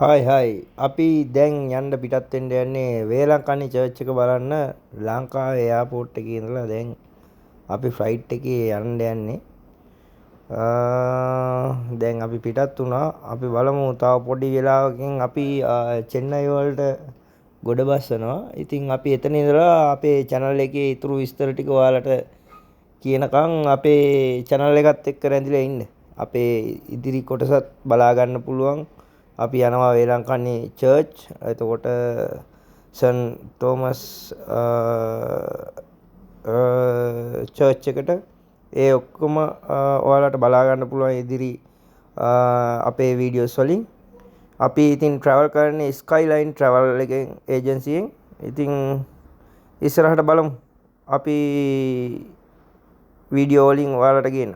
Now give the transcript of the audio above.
හයි අපි දැන් යන්න පිටත් වෙන්න යන්නේ වේලංකන්නි චර්ච් එක බලන්න ලංකාවේ එයාපෝට් එකේ ඉඳලා දැන් අපි ෆ්ලයිට් එකේ යන්න යන්නේ දැන් අපි පිටත් වුණා අපි බලමු තව පොඩි වෙලාවකින් අපි චෙන්නයි වලට ගොඩ බස්සනවා ඉතින් අපි එතන ඉඳලා අපේ channel එකේ ඉතුරු විස්තර ටික ඔයාලට කියනකම් අපේ channel එකත් එක්ක රැඳිලා ඉන්න අපේ ඉදිරි කොටසත් බලා ගන්න පුළුවන් අපි යනවා වේලංකන්නි චර්ච් එතකොට සන් තෝමස් චර්ච් එකට ඒ ඔක්කොම ඔයාලට බලා ගන්න පුළුවන් ඉදිරි අපේ වීඩියෝස් වලින් අපි ඉතින් ට්‍රැවල් කරන්නේ ස්කයිලයින් ට්‍රැවල් එකෙන් ඒජන්සියෙන් ඉතින් ඉස්සරහට බලමු අපි වීඩියෝ වලින් ඔයාලට ගේන්න